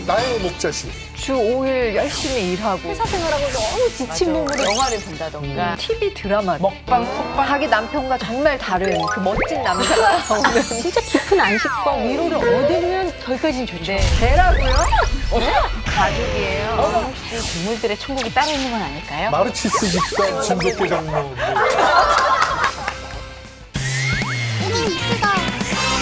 나의 목자신. 주 5일 열심히 일하고 회사 생활하고 너무 지친 몸으로 영화를 본다던가 TV 드라마 먹방, 톡방. 자기 남편과 정말 다른 그 멋진 남자가 나오는 진짜 깊은 안식과 위로를 얻으면 거기까지는 좋죠. 네. 배라고요? 가족이에요. 혹시 동물들의 천국이 따로 있는 건 아닐까요? 마르치스 집사 진돗개 장모.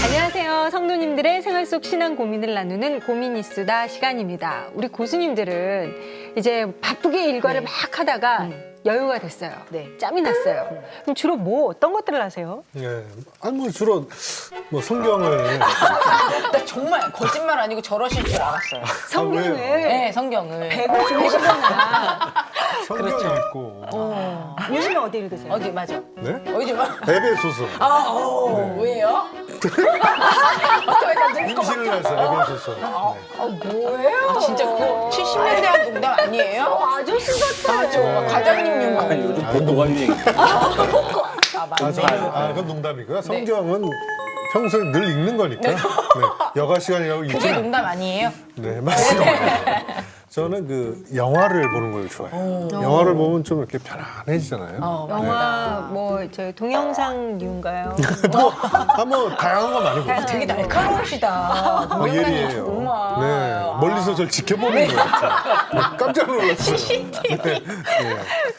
안녕하세요. 성도님들의 생활 속 신앙 고민을 나누는 고민이수다 시간입니다. 우리 고수님들은 이제 바쁘게 일과를 막 하다가 여유가 됐어요. 네. 짬이 났어요. 그럼 주로 뭐 어떤 것들을 하세요? 예. 아니 뭐 주로 뭐 성경을 나 정말 거짓말 아니고 저러실 줄 알았어요. 성경을 네, 성경을. 150권이나 성경 읽고. 요즘에 어디 읽으세요? 어디 맞아? 네? 어디 봐. 에베소서. 왜요? 임신을 해서 에베소서. 네. 뭐예요? 진짜 그거 70년대 한 농담 아니에요? 아저씨 같아. 맞아. 과장님 용어. 요즘 본도가 유행. 그건 농담이고요. 성경은 평소에 늘 읽는 거니까. 네. 여가 시간이라고 읽지. 그게 농담 아니에요? 네, 맞습니다. 저는 그 영화를 보는 걸 좋아해요. 영화를 보면 좀 이렇게 편안해지잖아요. 영화 뭐 저 동영상류인가요? 뭐 다양한 거 많이 보죠. 되게 날카로우시다. 예리해요. 정말. 네, 멀리서 저를 지켜보는 것 같아요. 깜짝 놀랐어요. 네.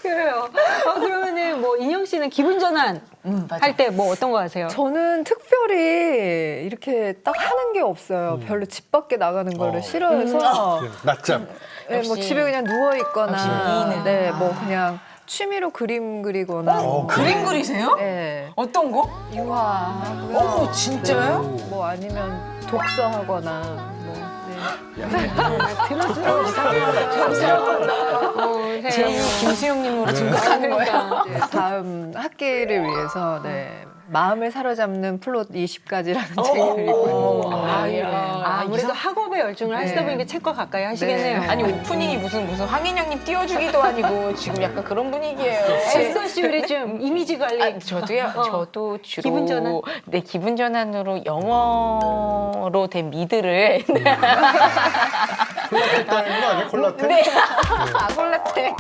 그래요. 그러면은 뭐 인영 씨는 기분 전환 맞아. 할 때 뭐 어떤 거 하세요? 저는 특별히 이렇게 딱 하는 게 없어요. 별로 집 밖에 나가는 거를 싫어해서 낮잠. 네, 뭐 역시. 집에 그냥 누워 있거나 역시 미인은. 네, 뭐 그냥 취미로 그림 그리거나 그림 그리세요? 네, 어떤 거? 유화하고요. 어머, 진짜요? 뭐 아니면 독서하거나 뭐 제 김수영님으로 등극하는 거예요. 이제 다음 학기를 위해서 네, 마음을 사로잡는 플롯 20가지라는 책을 읽고 있는데 아무래도 학업에 열중을 하시다 보니까 책과 가까이 하시겠네요. 네. 아니 오프닝이 무슨 황인영님 띄워주기도 아니고 지금 약간 그런 분위기예요. 에스더 씨 우리 좀 이미지 관리. 아, 저도요. 저도 주로 기분 전환? 네 기분 전환으로 영어로 된 미드를 콜라텍 따는 거 아니야? 콜라텍? 네. 아골라테.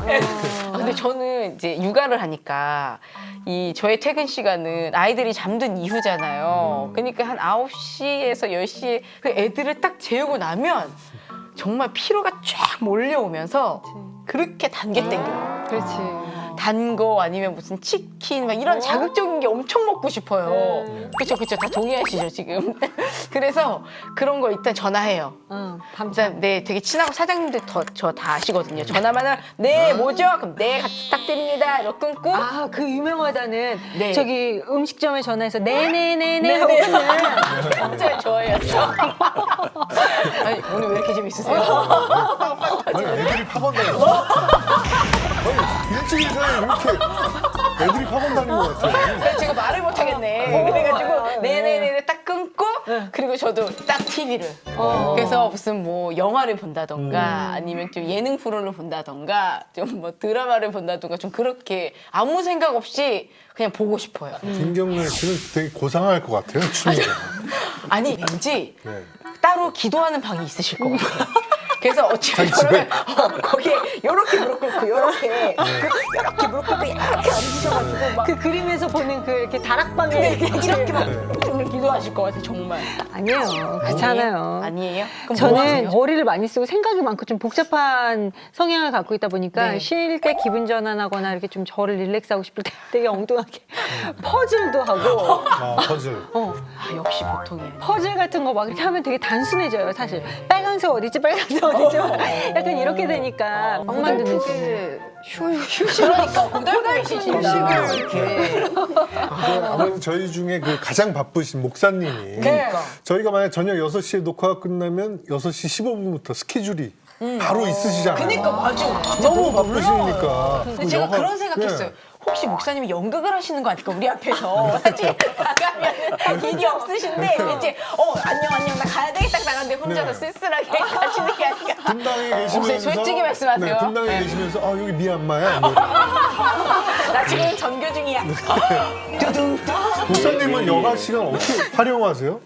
근데 저는 이제 육아를 하니까 이 저의 퇴근 시간은 아이들이 잠든 이후잖아요. 그러니까 한 9시에서 10시에 그 애들을 딱 재우고 나면 정말 피로가 쫙 몰려오면서 그렇게 단 게 땡겨요. 그렇지. 단 거 아니면 무슨 치킨 막 이런 자극적인 게 엄청 먹고 싶어요. 그쵸 다 동의하시죠 지금. 그래서 그런 거 일단 전화해요. 일단 네 되게 친하고 사장님들 저 다 아시거든요. 전화만 하면 네 뭐죠? 그럼 네 같이 부탁드립니다. 이렇게 끊고 아, 그 유명하다는 네. 저기 음식점에 전화해서 네네네네 하고 끊는. 진짜 좋아해요. 아니 오늘 왜 이렇게 재밌으세요? 아니, 애들이 파건 다녔어. 아니, 일주일 사이에 이렇게 애들이 파건 다닌 것 같아요. 제가 말을 못 하겠네. 그래가지고 네네네 딱 끊고 그리고 저도 딱 TV를. 그래서 무슨 뭐 영화를 본다던가 아니면 좀 예능 프로를 본다던가 좀 뭐 드라마를 본다던가 좀 그렇게 아무 생각 없이 그냥 보고 싶어요. 김경래 씨는 되게 고상할 것 같아요, 취미가. 아니 왠지 네. 따로 기도하는 방이 있으실 것 같아요. 그래서 어찌됐든 거기에 요렇게 무릎 꿇고 요렇게 요렇게 무릎 꿇고 이렇게 앉으셔가지고 막 그 그림에서 보는 그 이렇게 다락방에 이렇게 막 오늘 기도하실 것 같아요 정말. 아니에요. 그렇지 않아요. 아니에요? 그럼 뭐 저는 하세요? 머리를 많이 쓰고 생각이 많고 좀 복잡한 성향을 갖고 있다 보니까 네. 쉴 때 기분 전환하거나 이렇게 좀 저를 릴렉스하고 싶을 때 되게 엉뚱하게 퍼즐도 하고 퍼즐. 아, 역시 보통이 아니에요. 퍼즐 같은 거 막 이렇게 하면 되게 단순해져요 사실. 빨간색 어디지 빨간색 어디지 약간 이렇게 되니까 막 만드는 중. 그러니까 고달고 계시신다. 이렇게. 아무래도 저희 중에 그 가장 바쁘신 목사님이 그러니까. 저희가 만약 저녁 6시에 녹화가 끝나면 6시 15분부터 스케줄이 바로 있으시잖아요. 그러니까 맞아. 너무 바쁘시니까. 근데 제가 그런 생각했어요. 혹시 목사님이 연극을 하시는 거 아닐까 우리 앞에서 사실 나가면 일이 없으신데 이제 안녕 나 가야 되겠다 나갔는데 혼자서 쓸쓸하게 가시는 게 아닐까. 분당에 계시면서 목사님 솔직히 말씀하세요. 네, 분당에 네. 계시면서 여기 미얀마야. 뭐. 나 지금 전교 중이야. 두둥. 목사님은 여가 시간 어떻게 활용하세요?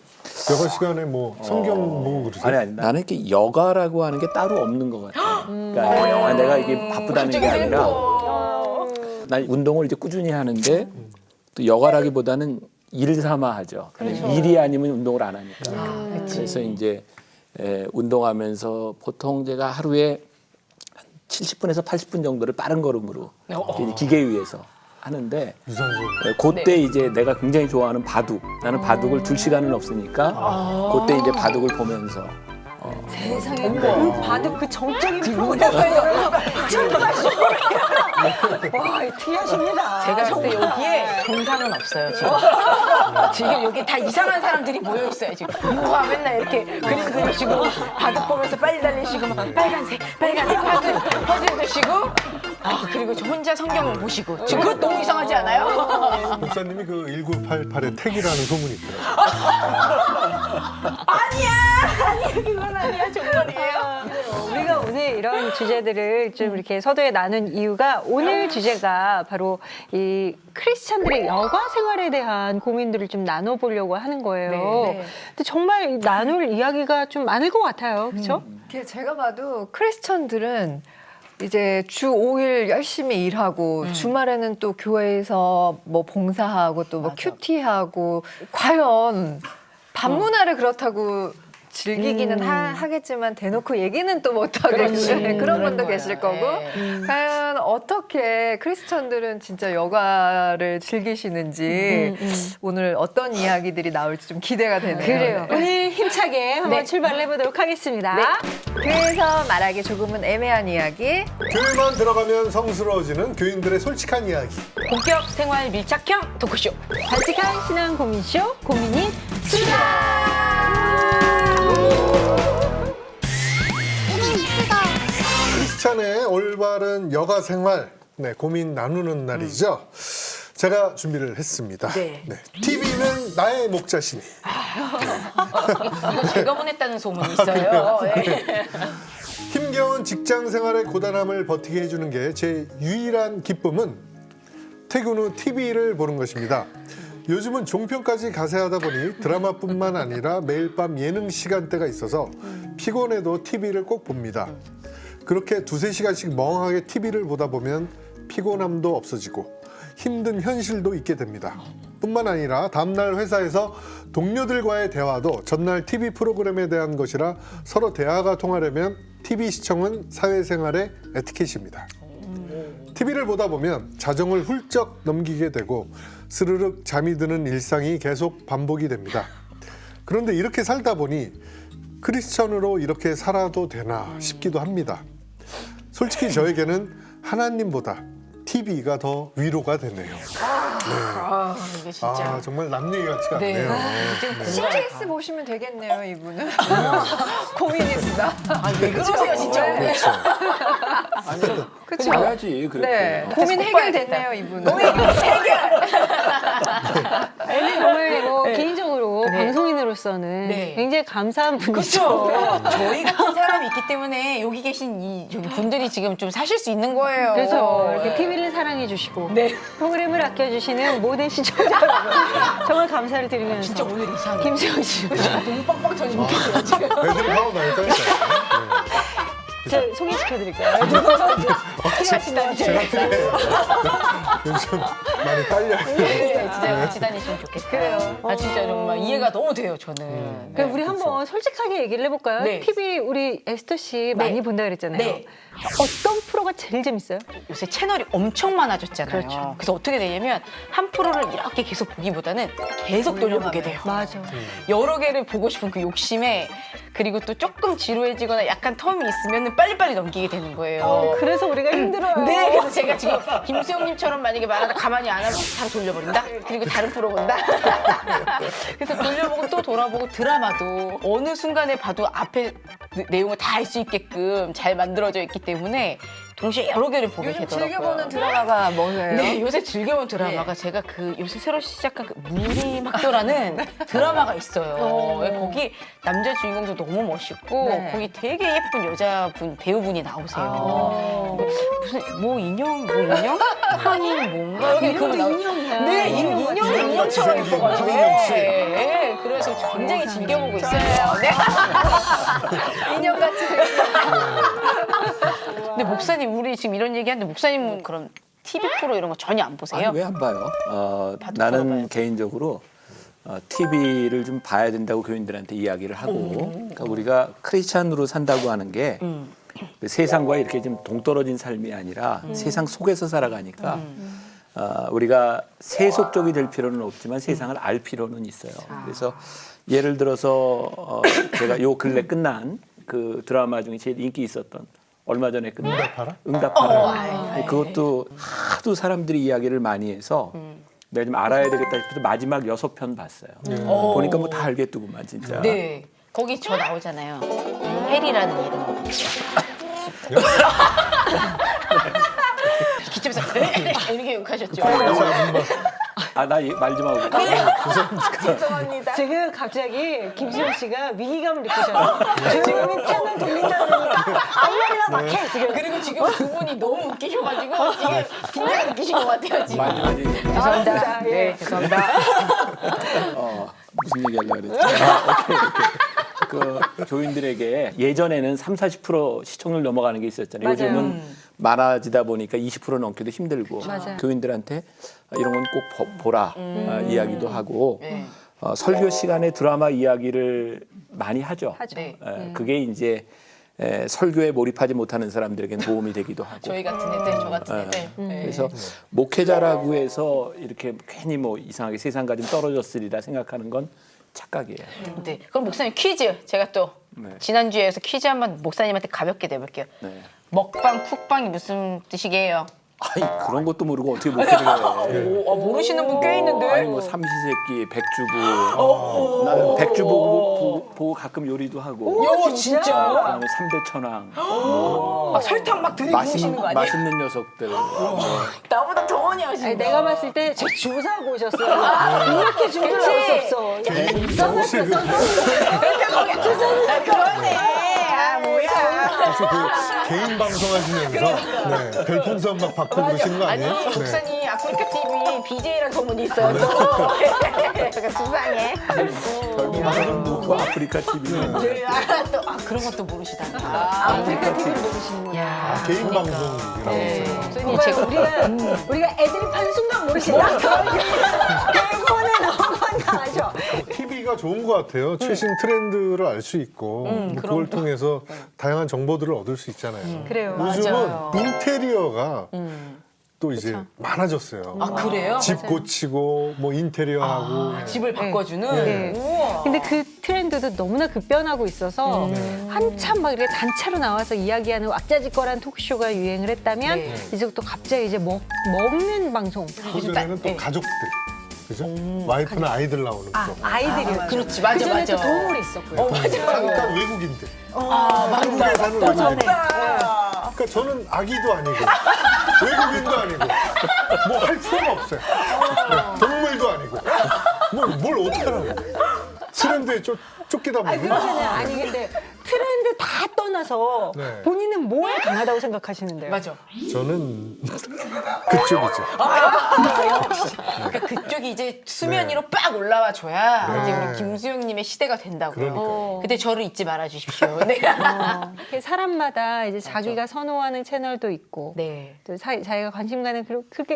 여가 시간에 뭐 성경 보고 그러세요? 아니 나는 이렇게 여가라고 하는 게 따로 없는 것 같아. 그러니까 내가 이게 바쁘다는 게 아니라 난 운동을 이제 꾸준히 하는데 또 여가라기보다는 일 삼아 하죠. 일이 아니면 운동을 안 하니까. 그래서 이제 운동하면서 보통 제가 하루에 한 70분에서 80분 정도를 빠른 걸음으로 이제 기계 위에서 하는데 유산소. 그때 이제 내가 굉장히 좋아하는 바둑. 나는 바둑을 둘 시간은 없으니까 그때 이제 바둑을 보면서 세상에 바둑 그 정적인 프로그램 와 특이하십니다. 제가 봤을 때 여기에 정상은 없어요, 지금. 지금 여기 다 이상한 사람들이 모여 있어요, 지금. 우와, 맨날 이렇게 그림 그리시고, 바둑 보면서 빨리 달리시고, 막 빨간색, 퍼즐 드시고, 그리고 저 혼자 성경을 보시고. 지금 그것 너무 이상하지 않아요? 목사님이 그 1988의 택이라는 소문이 있더라고요. 그건 아니야, 정말이에요. 우리가 오늘 이런 주제들을 좀 이렇게 서두에 나눈 이유가 오늘 주제가 바로 이 크리스찬들의 여가 생활에 대한 고민들을 좀 나눠보려고 하는 거예요. 네. 근데 정말 나눌 이야기가 좀 많을 것 같아요. 그렇죠? 제가 봐도 크리스천들은 이제 주 5일 열심히 일하고 주말에는 또 교회에서 뭐 봉사하고 또 뭐 큐티하고 과연 밤문화를 그렇다고 즐기기는 하겠지만 대놓고 얘기는 또 못하겠지. 그런 분도 계실 거고. 과연 어떻게 크리스천들은 진짜 여가를 즐기시는지 오늘 어떤 이야기들이 나올지 좀 기대가 되네요. 그래요. 오늘 힘차게 한번 출발을 해보도록 하겠습니다. 교회에서 말하기 조금은 애매한 이야기. 교회만 들어가면 성스러워지는 교인들의 솔직한 이야기. 본격 생활 밀착형 토크쇼. 바칙한 신앙 고민쇼 고민이 수다. 크리스찬의 올바른 여가 생활 고민 나누는 날이죠. 제가 준비를 했습니다. 네. TV는 나의 목자시니. 이거 제가 보냈다는 소문이 있어요. 네. 힘겨운 직장 생활의 고단함을 버티게 해주는 게 제 유일한 기쁨은 퇴근 후 TV를 보는 것입니다. 요즘은 종편까지 가세하다 보니 드라마뿐만 아니라 매일 밤 예능 시간대가 있어서 피곤해도 TV를 꼭 봅니다. 그렇게 두세 시간씩 멍하게 TV를 보다 보면 피곤함도 없어지고 힘든 현실도 있게 됩니다. 뿐만 아니라 다음날 회사에서 동료들과의 대화도 전날 TV 프로그램에 대한 것이라 서로 대화가 통하려면 TV 시청은 사회생활의 에티켓입니다. TV를 보다 보면 자정을 훌쩍 넘기게 되고 스르륵 잠이 드는 일상이 계속 반복이 됩니다. 그런데 이렇게 살다 보니 크리스천으로 이렇게 살아도 되나 싶기도 합니다. 솔직히 저에게는 하나님보다 TV가 더 위로가 되네요. 이게 진짜. 정말 남 얘기 같지가 네. 않네요. CBS 보시면 되겠네요, 이분은. 고민이시다. 왜 그러세요, 진짜. 오늘. 그렇죠. 해야지 그렇게. 네, 고민 해결됐네요, 이분은. 근데 정말 뭐 네. 개인적으로 네. 방송인으로서는 네. 굉장히 감사한 분이죠. 그렇죠. 저희 같은 사람이 있기 때문에 여기 계신 이 저기 분들이 지금 좀 사실 수 있는 거예요. 그래서 이렇게 TV를 사랑해 주시고 네. 프로그램을 아껴주시는 모든 시청자 여러분 정말 감사를 드리면서 진짜 오늘 이상해. 김수영 씨 너무 빵빵 터지고 있어요, 지금. 애들이 하고 나니까요. 제가 소개시켜드릴까요? 필요하시면 제가 필요해요. 요즘 많이 딸려요. 네, 진짜 같이 다니시면 좋겠어요. 그래요. 진짜 정말 이해가 너무 돼요, 저는. 그럼 우리 한번 솔직하게 얘기를 해볼까요? 네. TV 우리 에스터 씨 많이 본다 그랬잖아요. 네. 어떤 프로가 제일 재밌어요? 요새 채널이 엄청 많아졌잖아요. 그렇죠. 그래서 어떻게 되냐면 한 프로를 이렇게 계속 보기보다는 계속 돌려보게 돼요. 맞아. 여러 개를 보고 싶은 그 욕심에 그리고 또 조금 지루해지거나 약간 텀이 있으면 빨리빨리 넘기게 되는 거예요. 그래서 우리가 힘들어요. 네, 그래서 제가 지금 김수영님처럼 만약에 말하다 가만히 안 하면 바로 돌려버린다? 그리고 다른 프로 본다? 그래서 돌려보고 또 돌아보고 드라마도 어느 순간에 봐도 앞에 내용을 다 알 수 있게끔 잘 만들어져 있기 때문에 동시에 여러 개를 보게 요즘 되더라고요. 즐겨보는 드라마가 뭐예요? 네, 요새 즐겨본 드라마가 제가 그 요새 새로 시작한 그 무림학교라는 드라마가 있어요. 거기 남자 주인공도 너무 멋있고 네. 거기 되게 예쁜 여자분 배우분이 나오세요. 무슨 뭐 인형 한인 뭔가 이렇게 그거 나오- 인형이야. 네, 인형처럼 지성기, 예뻐가지고. 성인영 씨. 네, 그래서 굉장히 즐겨보고 있어요. 네. 인형같이 생긴. 근데 목사님 우리 지금 이런 얘기하는데 목사님은 그런 TV 프로 이런 거 전혀 안 보세요? 아니 왜 안 봐요? 봐도 나는 들어봐야지. 개인적으로 TV를 좀 봐야 된다고 교인들한테 이야기를 하고, 그러니까 우리가 크리스찬으로 산다고 하는 게 그 세상과 이렇게 좀 동떨어진 삶이 아니라 세상 속에서 살아가니까 우리가 세속적이 될 필요는 없지만 세상을 알 필요는 있어요. 그래서 예를 들어서 제가 요 근래 끝난 그 드라마 중에 제일 인기 있었던 얼마 전에 끝난 응답하라? 응답하라. 그것도 하도 사람들이 이야기를 많이 해서 내가 좀 알아야 되겠다 싶어서 마지막 6편 봤어요. 보니까 뭐 다 알겠더구만 진짜. 네. 거기 저 나오잖아요. 혜리라는 이름. 기침에서 이렇게 욕하셨죠. 아 나 말 좀 하고. 죄송합니다. 지금 갑자기 김수영 씨가 위기감을 느끼셔요. 조용히 채널 돌린다니까 아무리나 막 해. 지금. 그리고 지금 두 분이 너무 웃기셔가지고 지금 긴장을 느끼신 것 같아요 지금. 말 좀 하지. 죄송합니다. 예. 네, 죄송합니다. 무슨 얘기 하려고 그랬지? 오케이. 그 교인들에게 예전에는 30-40% 시청률 넘어가는 게 있었잖아요. 맞아요. 요즘은 많아지다 보니까 20% 넘기도 힘들고 맞아요. 교인들한테 이런 건 꼭 보라 이야기도 하고 네. 설교 시간에 드라마 이야기를 많이 하죠. 하죠. 네. 그게 이제 설교에 몰입하지 못하는 사람들에게는 도움이 되기도 하고. 저희 같은 애들, 저 같은 애들. 네. 그래서 목회자라고 해서 이렇게 괜히 뭐 이상하게 세상과 좀 떨어졌으리라 생각하는 건 착각이에요. 네. 그럼 목사님 퀴즈 제가 또 네. 지난주에서 퀴즈 한번 목사님한테 가볍게 내볼게요. 네. 먹방, 쿡방이 무슨 뜻이게요? 아니 그런 것도 모르고 어떻게 목회를 해? 모르시는 분 꽤 있는데. 아니 뭐 삼시세끼, 백주부. 나는 백주 보고 가끔 요리도 하고. 요 진짜. 그다음에 삼대천왕. 막 설탕 막 들이부으시는 거 아니에요? 맛있는 녀석들. 나보다 더 많이 하시네. 아니, 내가 봤을 때 제 주사하고 오셨어요. 이렇게 준비를 할 수 없어. 그러네. 아 뭐야. 혹시 그 개인 방송하시면서 네, 별풍선 막 받고 그러시는 거 아니 아니에요? 네. 목사님 아프리카 TV BJ랑 소문이 있어요 또. 그러니까 수상해. 별풍선 놓고 아프리카 TV. 네, 또 그런 것도 모르시다니. 아프리카 TV를 모르시는구나. 야. 개인 방송이라고 네. 있어요. 목사님 제가 우리가 애드립하는 순간 모르시나? 대본에 나온 건 아죠. TV가 좋은 것 같아요. 최신 트렌드를 알 수 있고 뭐 그걸 통해서 다양한 정보들을 얻을 수 있잖아요. 그래요. 요즘은 맞아요. 인테리어가 또 이제 많아졌어요. 아 그래요? 집 고치고 뭐 인테리어하고 집을 바꿔주는. 네. 우와. 근데 그 트렌드도 너무나 급변하고 있어서 한참 막 이렇게 단체로 나와서 이야기하는 왁자지껄한 토크쇼가 유행을 했다면 네. 이제 또 갑자기 이제 먹는 방송. 그전에는 또 네. 가족들, 그죠? 와이프나 아이들 나오는 거. 아이들이요. 그렇지 맞아 그전에 맞아. 또 동물이 있었고요. 잠깐 외국인들. 맞다. 한국에 사는 외국인들. 맞다. 그러니까 저는 아기도 아니고 외국인도 아니고 뭐 할 필요가 없어요. 네, 동물도 아니고 뭘 어떻게 하라고. 트렌드에 쫓기다 보면 그러잖아요. 아니 근데 트렌드 다 떠나서 네. 본인은 뭐에 강하다고 생각하시는데요? 맞아. 저는 그쪽이죠. 그러니까 그쪽이 이제 수면 위로 빡 올라와 줘야 네. 이제 우리 김수영님의 시대가 된다고요. 그러니까요. 근데 저를 잊지 말아 주십시오. 네. 이렇게 사람마다 이제 자기가 선호하는 채널도 있고 네. 또 자기가 관심 가는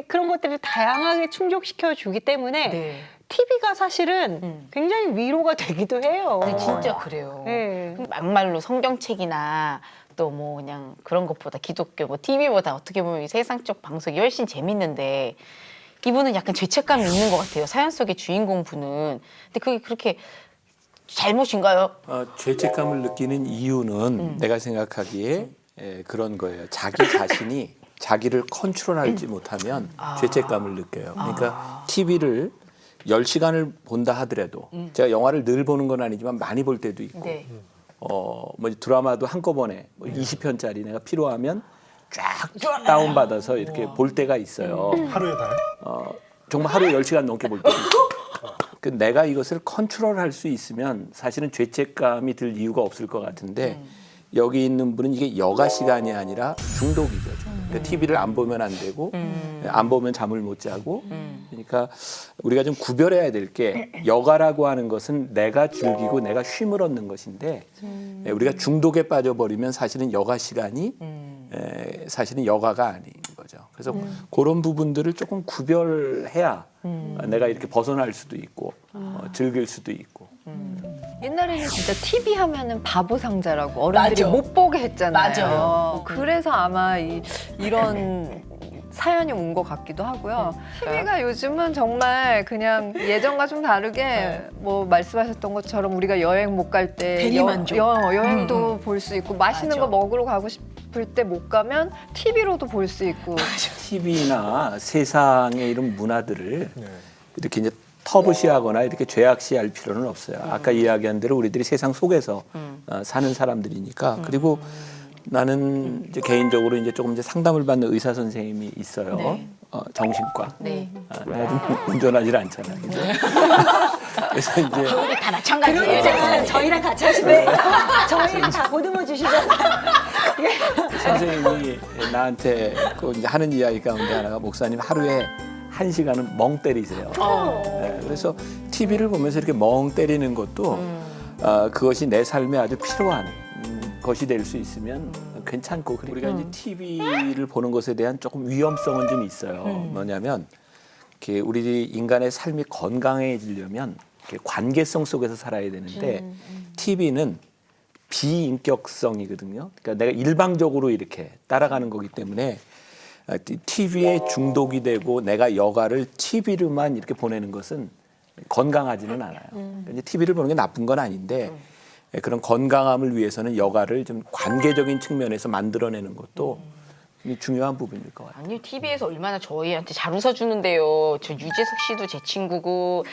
그런 것들을 다양하게 충족시켜 주기 때문에 네. TV가 사실은 굉장히 위로가 되기도 해요. 근데 진짜 그래요. 네. 막말로 성경책이나 또 뭐 그냥 그런 것보다 기독교 뭐 TV보다 어떻게 보면 이 세상적 방송이 훨씬 재밌는데 이분은 약간 죄책감이 있는 것 같아요. 사연 속의 주인공 분은. 근데 그게 그렇게 잘못인가요? 죄책감을 느끼는 이유는 내가 생각하기에 그런 거예요. 자기 자신이 자기를 컨트롤하지 못하면 죄책감을 느껴요. 그러니까 TV를 10시간을 본다 하더라도 제가 영화를 늘 보는 건 아니지만 많이 볼 때도 있고 네. 뭐 드라마도 한꺼번에 뭐 20편짜리 내가 필요하면 쫙 다운받아서 이렇게 볼 때가 있어요. 하루에 다요? 정말 하루에 10시간 넘게 볼 때도 있고. 그 내가 이것을 컨트롤할 수 있으면 사실은 죄책감이 들 이유가 없을 것 같은데 여기 있는 분은 이게 여가 시간이 아니라 중독이죠. 그러니까 TV를 안 보면 안 되고 안 보면 잠을 못 자고 그러니까 우리가 좀 구별해야 될 게 여가라고 하는 것은 내가 즐기고 내가 쉼을 얻는 것인데 우리가 중독에 빠져버리면 사실은 여가 시간이 사실은 여가가 아닌 거죠. 그래서 그런 부분들을 조금 구별해야 내가 이렇게 벗어날 수도 있고 즐길 수도 있고. 옛날에는 진짜 TV 하면은 바보 상자라고 어른들이 맞아. 못 보게 했잖아요. 맞아요. 그래서 아마 이런 사연이 온 것 같기도 하고요. TV가 요즘은 정말 그냥 예전과 좀 다르게 뭐 말씀하셨던 것처럼 우리가 여행 못 갈 때 대리만족. 여행도 볼 수 있고 맛있는 맞아. 거 먹으러 가고 싶을 때 못 가면 TV로도 볼 수 있고. TV나 세상의 이런 문화들을 네. 이렇게 이제 터부시하거나 이렇게 죄악시할 필요는 없어요. 아까 이야기한 대로 우리들이 세상 속에서 사는 사람들이니까. 그리고 나는 이제 개인적으로 이제 조금 이제 상담을 받는 의사 선생님이 있어요. 네. 정신과. 네. 내가 좀 운전하지 않잖아. 그죠? 그래서 이제 우리 다 마찬가지예요. 그러니까 저희랑 같이 하시네. 저희랑 다 보듬어 주시잖아요. 선생님이 나한테 그 이제 하는 이야기 가운데 하나가 목사님 하루에 1시간은 멍 때리세요. 네, 그래서 TV를 보면서 이렇게 멍 때리는 것도 그것이 내 삶에 아주 필요한 것이 될 수 있으면 괜찮고 그리고 우리가 이제 TV를 보는 것에 대한 조금 위험성은 좀 있어요. 뭐냐면 이렇게 우리 인간의 삶이 건강해지려면 이렇게 관계성 속에서 살아야 되는데 TV는 비인격성이거든요. 그러니까 내가 일방적으로 이렇게 따라가는 거기 때문에 TV에 중독이 되고 내가 여가를 TV로만 이렇게 보내는 것은 건강하지는 않아요. 그러니까 이제 TV를 보는 게 나쁜 건 아닌데 그런 건강함을 위해서는 여가를 좀 관계적인 측면에서 만들어내는 것도 중요한 부분일 것 같아요. 아니 TV에서 얼마나 저희한테 잘 웃어주는데요. 저 유재석 씨도 제 친구고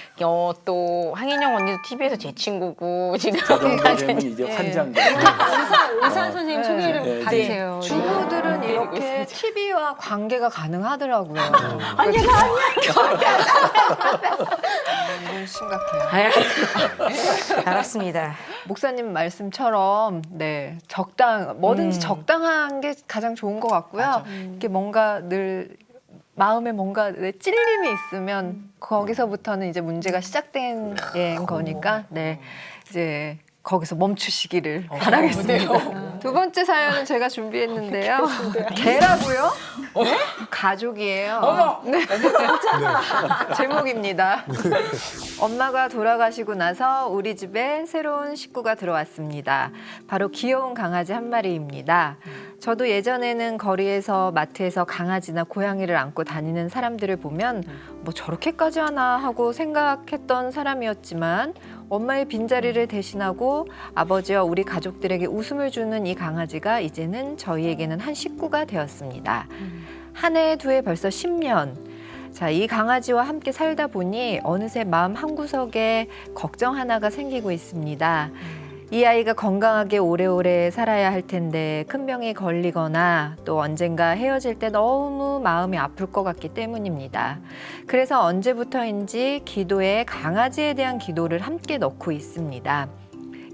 또 황인영 언니도 TV에서 제 친구고 지금 저 정도 되면 이제 환장돼. 의사 선생님 소개를 네, 받으세요. 주부들은 네. 이렇게 TV와 관계가 가능하더라고요. 아니야. 너무 심각해요. 알았습니다. 목사님 말씀처럼 네 뭐든지 적당한 게 가장 좋은 것 같고요. 이게 뭔가 늘 마음에 뭔가 찔림이 있으면 거기서부터는 이제 문제가 시작된 거니까 네 이제 거기서 멈추시기를 바라겠습니다. 두 번째 사연은 제가 준비했는데요. 개라고요? 네? 가족이에요. 네. 제목입니다. 엄마가 돌아가시고 나서 우리 집에 새로운 식구가 들어왔습니다. 바로 귀여운 강아지 한 마리입니다. 저도 예전에는 거리에서 마트에서 강아지나 고양이를 안고 다니는 사람들을 보면 뭐 저렇게까지 하나 하고 생각했던 사람이었지만 엄마의 빈자리를 대신하고 아버지와 우리 가족들에게 웃음을 주는 이 강아지가 이제는 저희에게는 한 식구가 되었습니다. 한 해, 두 해 벌써 10년. 자, 이 강아지와 함께 살다 보니 어느새 마음 한구석에 걱정 하나가 생기고 있습니다. 이 아이가 건강하게 오래오래 살아야 할 텐데 큰 병에 걸리거나 또 언젠가 헤어질 때 너무 마음이 아플 것 같기 때문입니다. 그래서 언제부터인지 기도에 강아지에 대한 기도를 함께 넣고 있습니다.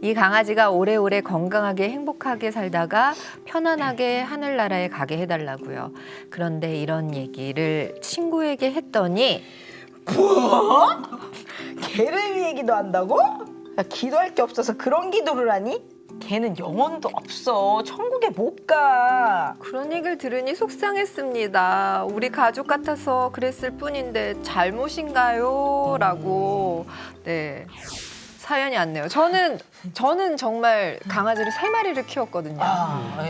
이 강아지가 오래오래 건강하게 행복하게 살다가 편안하게 하늘나라에 가게 해달라고요. 그런데 이런 얘기를 친구에게 했더니 걔를 얘기도 한다고? 야, 기도할 게 없어서 그런 기도를 하니? 걔는 영혼도 없어. 천국에 못 가. 그런 얘기를 들으니 속상했습니다. 우리 가족 같아서 그랬을 뿐인데 잘못인가요? 라고 네 사연이 왔네요. 저는 정말 강아지를 3마리를 키웠거든요.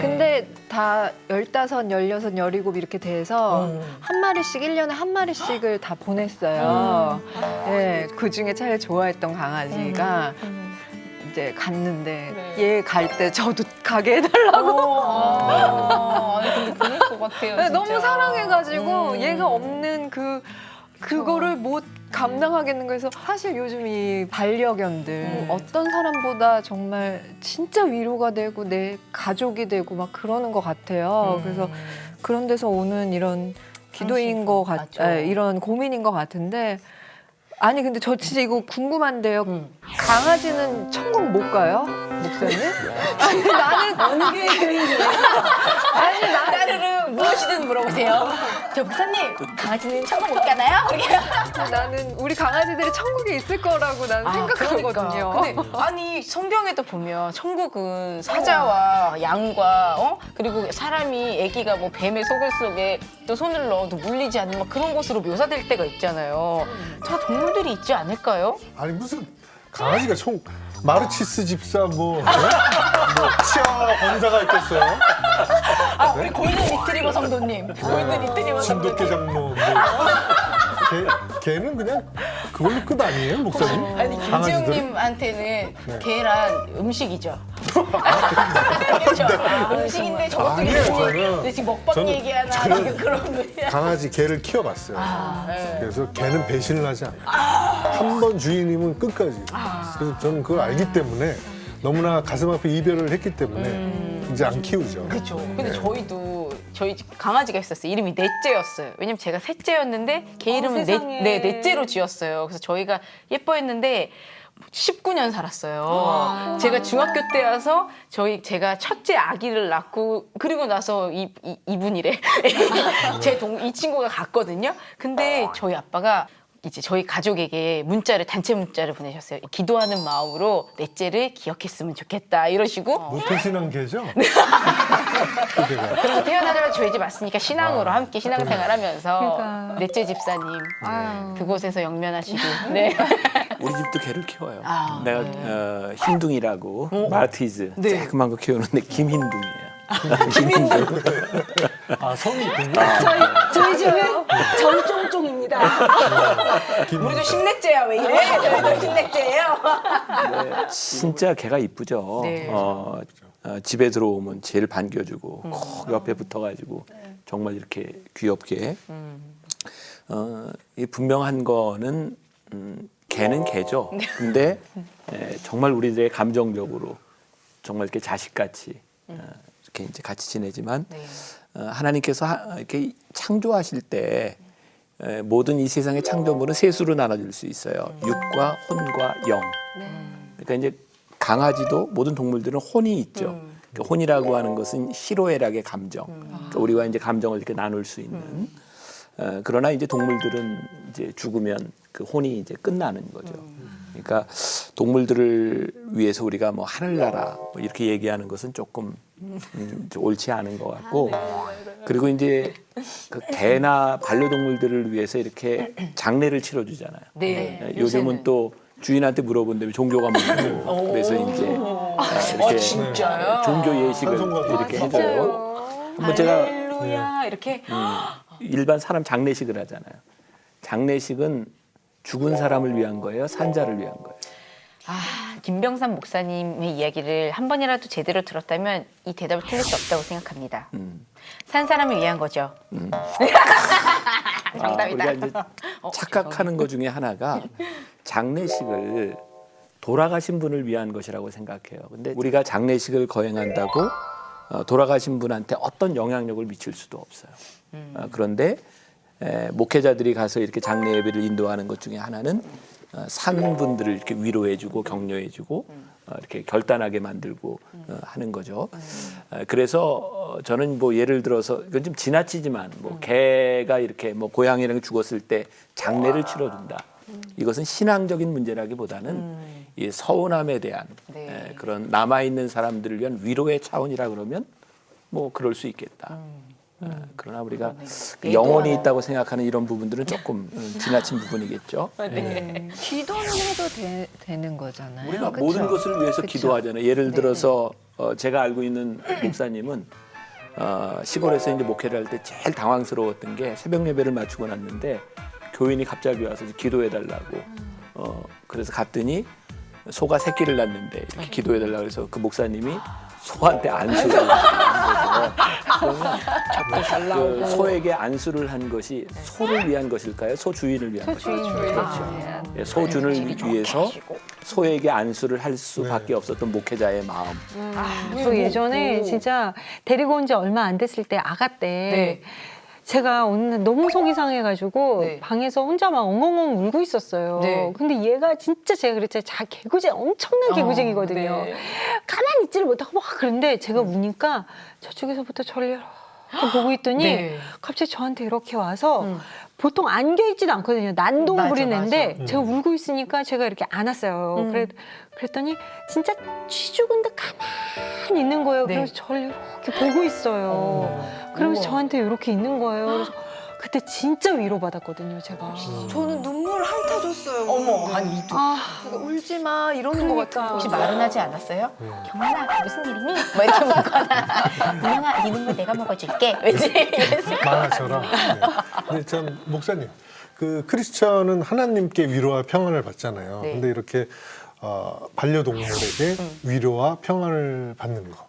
근데 다 15, 16, 17 이렇게 돼서 한 마리씩 1년에 한 마리씩을 다 보냈어요. 네, 그중에 제일 좋아했던 강아지가 이제 갔는데 얘 갈 때 저도 가게 해달라고. 아니 근데 그럴 것 같아요. 네, 진짜. 너무 사랑해가지고 얘가 없는 그거를 못 감당하겠는 거에서 사실 요즘 이 반려견들 어떤 사람보다 정말 진짜 위로가 되고 내 가족이 되고 막 그러는 것 같아요. 그래서 그런 데서 오는 이런 기도인 것 맞죠. 이런 고민인 것 같은데 아니 근데 저 진짜 이거 궁금한데요. 강아지는 천국 못 가요? 목사님? 아니 나는 어느 게 교인이에요? 아니 나는 따르르 무엇이든 물어보세요. 저 목사님 강아지는 천국 못 가나요? 나는 우리 강아지들이 천국에 있을 거라고 나는 생각하거든요. 근데 아니 성경에도 보면 천국은 사자와 양과 그리고 사람이 아기가 뭐 뱀의 속을 속에 또 손을 넣어도 물리지 않는 막 그런 곳으로 묘사될 때가 있잖아요. 다 동물들이 있지 않을까요? 아니 무슨 강아지가 마르치스 집사 뭐 치아 권사가 있겠어요? 아 우리 골든 리트리버 성도님, 골든 리트리버 성도님. 진돗개 장로 뭐. 걔는 그냥 그걸로 끝 아니에요, 목사님? 아니 강아지들은? 김지영님한테는 계란 음식이죠. 그렇죠. 음식인데 저것도 아니에요, 음식이에요. 저는- 근데 지금 먹방 저는- 얘기하나 지금 그런 거야. 강아지 개를 키워봤어요. 네. 그래서 개는 배신을 하지 않아요. 한 번 주인이면 끝까지. 그래서 저는 그걸 알기 때문에 너무나 가슴 아프 이별을 했기 때문에 이제 안 키우죠. 그렇죠. 근데 네. 저희 집 강아지가 있었어요. 이름이 넷째였어요. 왜냐면 제가 셋째였는데 걔 이름은 세상에. 넷째로 지었어요. 그래서 저희가 예뻐했는데 19년 살았어요. 제가 중학교 때 와서 제가 첫째 아기를 낳고 그리고 나서 이분이래. 이 친구가 갔거든요. 근데 저희 아빠가 이제 저희 가족에게 단체 문자를 보내셨어요. 기도하는 마음으로 넷째를 기억했으면 좋겠다 이러시고 모태신앙 개죠? 네. 그 개가. 그래서 태어나자마자 저희 집 왔으니까 신앙으로 함께 신앙생활하면서 그러니까. 넷째 집사님 아유. 그곳에서 영면하시길. 네. 우리 집도 개를 키워요. 아, 내가 흰둥이라고 마르티즈 네. 조그만 거 키우는데 김흰둥이에요. 아, 성이 있군요. 저희 집은 전쫑쫑입니다. 우리도 신넷째야 왜 이래? 저희도 신넷째예요. 진짜 개가 이쁘죠. 네. 집에 들어오면 제일 반겨주고 꼭 옆에 붙어가지고 정말 이렇게 귀엽게. 이 분명한 거는 개는 개죠. 근데 정말 우리들의 감정적으로 정말 이렇게 자식같이 이렇게 이제 같이 지내지만 네. 하나님께서 이렇게 창조하실 때 모든 이 세상의 창조물은 셋으로 나눠질 수 있어요. 육과 혼과 영. 그러니까 이제 강아지도 모든 동물들은 혼이 있죠. 그러니까 혼이라고 하는 것은 희로애락의 감정. 그러니까 우리와 이제 감정을 이렇게 나눌 수 있는. 그러나 이제 동물들은 이제 죽으면 그 혼이 이제 끝나는 거죠. 그러니까 동물들을 위해서 우리가 뭐 하늘나라 뭐 이렇게 얘기하는 것은 조금 좀 옳지 않은 것 같고, 그리고 이제 그 개나 반려동물들을 위해서 이렇게 장례를 치러주잖아요. 네. 요즘은 또 주인한테 물어본다면 종교가 뭐냐고 그래서 이제 이렇게 진짜요? 종교 예식을 찬송가도 이렇게 하고. 해줘요. 한번 제가 할렐루야 이렇게 일반 사람 장례식을 하잖아요. 장례식은 죽은 사람을 위한 거예요, 산자를 위한 거예요. 김병삼 목사님의 이야기를 한 번이라도 제대로 들었다면 이 대답을 틀릴 수 없다고 생각합니다. 산 사람을 위한 거죠. 정답이다. 우리가 이제 착각하는 것 중에 하나가 장례식을 돌아가신 분을 위한 것이라고 생각해요. 근데 우리가 장례식을 거행한다고 돌아가신 분한테 어떤 영향력을 미칠 수도 없어요. 그런데 목회자들이 가서 이렇게 장례 예배를 인도하는 것 중에 하나는 산 분들을 이렇게 위로해주고 격려해주고 이렇게 결단하게 만들고 하는 거죠. 그래서 저는 뭐 예를 들어서 이건 좀 지나치지만 뭐 개가 이렇게 뭐 고양이랑 죽었을 때 장례를 치러준다. 이것은 신앙적인 문제라기보다는 이 서운함에 대한 네. 그런 남아 있는 사람들을 위한 위로의 차원이라 그러면 뭐 그럴 수 있겠다. 그러나 우리가 그 영혼이 있다고 생각하는 이런 부분들은 조금 지나친 부분이겠죠. 기도는 해도 되는 거잖아요. 우리가 그쵸? 모든 것을 위해서 그쵸? 기도하잖아요. 예를 들어서 제가 알고 있는 목사님은 시골에서 이제 목회를 할 때 제일 당황스러웠던 게 새벽 예배를 마치고 났는데 교인이 갑자기 와서 기도해 달라고 그래서 갔더니 소가 새끼를 낳는데 이렇게 기도해 달라고 해서 그 목사님이 소한테 안수를 하는 거죠. 그 소에게 안수를 한 것이 소를 위한 것일까요? 소 주인을 위한 것일까요? 예, 소 주인을 위해서 소에게 안수를 할 수밖에 없었던 목회자의 마음. 저 예전에 진짜 데리고 온 지 얼마 안 됐을 때 아가 때 네. 제가 어느 날 너무 속이 상해가지고 네. 방에서 혼자 막 엉엉엉 울고 있었어요. 네. 근데 얘가 진짜 제가 그랬잖아요. 엄청난 개구쟁이거든요. 네. 가만히 있지를 못하고 막 그런데 제가 우니까 저쪽에서부터 저를 이렇게 보고 있더니 네. 갑자기 저한테 이렇게 와서 보통 안겨있지도 않거든요. 난동을 맞아, 부리는데 맞아. 제가 울고 있으니까 제가 이렇게 안았어요. 그랬더니 진짜 쥐 죽은 듯 가만히 있는 거예요. 네. 그래서 저를 이렇게 보고 있어요. 그러면서 우와. 저한테 이렇게 있는 거예요. 그래서 그때 진짜 위로받았거든요, 제가. 저는 눈물 핥아줬어요. 어머, 아니 이도 울지 마 이러는 것 같아요. 혹시 말은 하지 않았어요? 경만아 무슨 일이니? 뭐 이렇게 묻거나 민영아 네 눈물 내가 먹어줄게. 왠지 이랬을 것 많아져라. 네. 근데 참 목사님, 그 크리스천은 하나님께 위로와 평안을 받잖아요. 네. 근데 이렇게 반려동물에게 위로와 평안을 받는 거.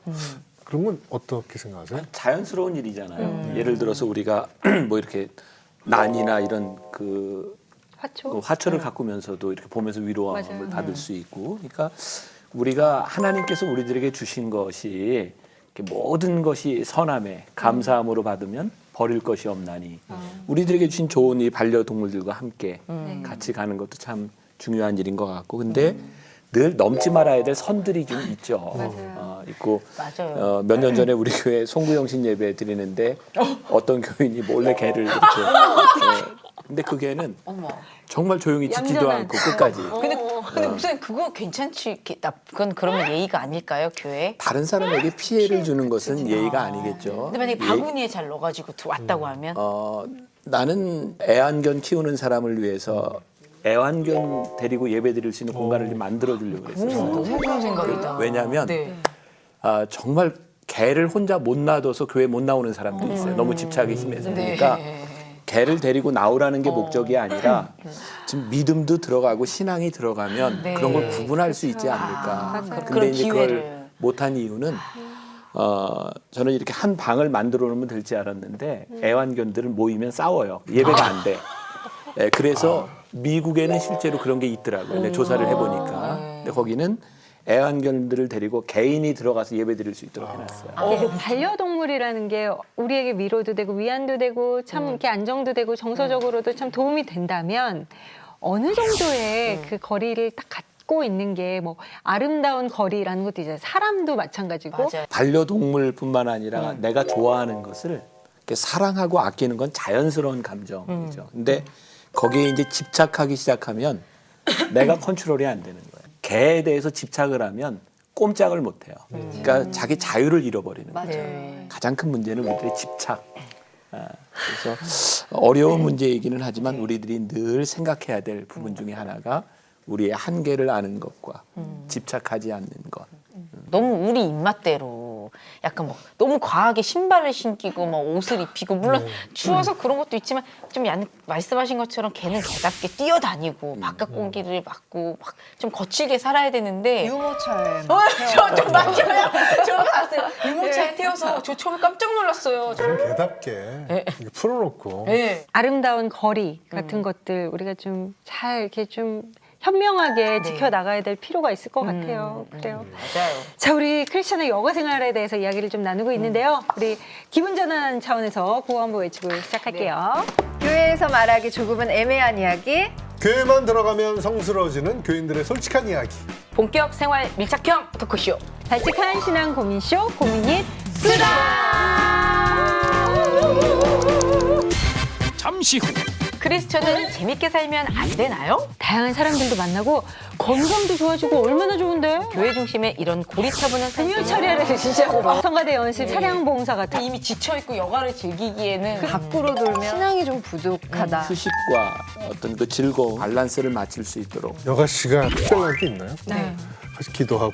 그런 건 어떻게 생각하세요? 자연스러운 일이잖아요. 예를 들어서 우리가 뭐 이렇게 난이나 이런 그 화초? 화초를 가꾸면서도 이렇게 보면서 위로함을 맞아요. 받을 수 있고, 그러니까 우리가 하나님께서 우리들에게 주신 것이 이렇게 모든 것이 선함에 감사함으로 받으면 버릴 것이 없나니 우리들에게 주신 좋은 이 반려동물들과 함께 같이 가는 것도 참 중요한 일인 것 같고, 근데 늘 넘지 말아야 될 선들이 좀 있죠. 있고 맞아요. 몇 년 전에 우리 교회 송구영신 예배 드리는데 어떤 교인이 몰래 개를 이렇게 근데 그 개는 정말 조용히 짖지도 얌전한. 않고 끝까지 근데 목사님 그거 괜찮지? 그건 그러면 예의가 아닐까요, 교회? 다른 사람에게 피해를 주는 것은 예의가 아니겠죠. 근데 만약에 바구니에 잘 넣어가지고 왔다고 하면 나는 애완견 키우는 사람을 위해서 애완견 데리고 예배 드릴 수 있는 공간을 좀 만들어 주려고 그랬어요. 너무 좋은 생각이다. 왜냐하면 네. 정말 개를 혼자 못 놔둬서 교회 못 나오는 사람들이 있어요. 너무 집착이 심해서. 네. 그러니까 개를 데리고 나오라는 게 목적이 아니라 지금 믿음도 들어가고 신앙이 들어가면 네. 그런 걸 구분할 수 있지 않을까. 그런 근데 이제 그걸 기회를. 못한 이유는 저는 이렇게 한 방을 만들어 놓으면 될지 알았는데 애완견들은 모이면 싸워요. 예배가 안 돼. 네, 그래서 미국에는 실제로 그런 게 있더라고요. 근데 조사를 해보니까. 근데 거기는 애완견들을 데리고 개인이 들어가서 예배 드릴 수 있도록 해놨어요. 이게 반려동물이라는 게 우리에게 위로도 되고 위안도 되고 참 이렇게 안정도 되고 정서적으로도 참 도움이 된다면 어느 정도의 그 거리를 딱 갖고 있는 게 뭐 아름다운 거리라는 것도 이제 사람도 마찬가지고 맞아요. 반려동물뿐만 아니라 내가 좋아하는 것을 이렇게 사랑하고 아끼는 건 자연스러운 감정이죠. 근데 거기에 이제 집착하기 시작하면 내가 컨트롤이 안 되는 거예요. 개에 대해서 집착을 하면 꼼짝을 못 해요. 그러니까 자기 자유를 잃어버리는 거예요. 네. 가장 큰 문제는 우리들의 집착. 그래서 어려운 문제이기는 하지만 우리들이 늘 생각해야 될 부분 중에 하나가 우리의 한계를 아는 것과 집착하지 않는 것. 너무 우리 입맛대로 약간 뭐 너무 과하게 신발을 신기고 막 옷을 입히고 물론 추워서 그런 것도 있지만 좀 말씀하신 것처럼 걔는 개답게 뛰어다니고 바깥 공기를 맞고 막 좀 거칠게 살아야 되는데 유모차에 저좀 맞아요. 저 봤어요. 유모차에 태워서 저 처음에 깜짝 놀랐어요. 그냥 개답게 이렇게 풀어놓고 네. 아름다운 거리 같은 것들 우리가 좀 잘 이렇게 좀 현명하게 지켜나가야 될 필요가 있을 것 같아요. 그래요. 맞아요. 자, 우리 크리스천의 여가 생활에 대해서 이야기를 좀 나누고 있는데요. 우리 기분 전환 차원에서 구호 한번 외치고 시작할게요. 교회에서 말하기 조금은 애매한 이야기. 교회만 들어가면 성스러워지는 교인들의 솔직한 이야기. 본격 생활 밀착형 토크쇼. 발칙한 신앙 고민쇼 고민이 잠시 후 크리스천은 재밌게 살면 안 되나요? 다양한 사람들도 만나고 건강도 좋아지고 얼마나 좋은데? 교회 중심에 이런 고리타분한 금요 삶을 차례를 시작으로 성가대 연습 차량 봉사 같은 이미 지쳐있고 여가를 즐기기에는 밖으로 돌면 신앙이 좀 부족하다. 휴식과 어떤 그 즐거움 밸런스를 맞출 수 있도록 여가 씨가 특별한 게 있나요? 네. 같이 기도하고.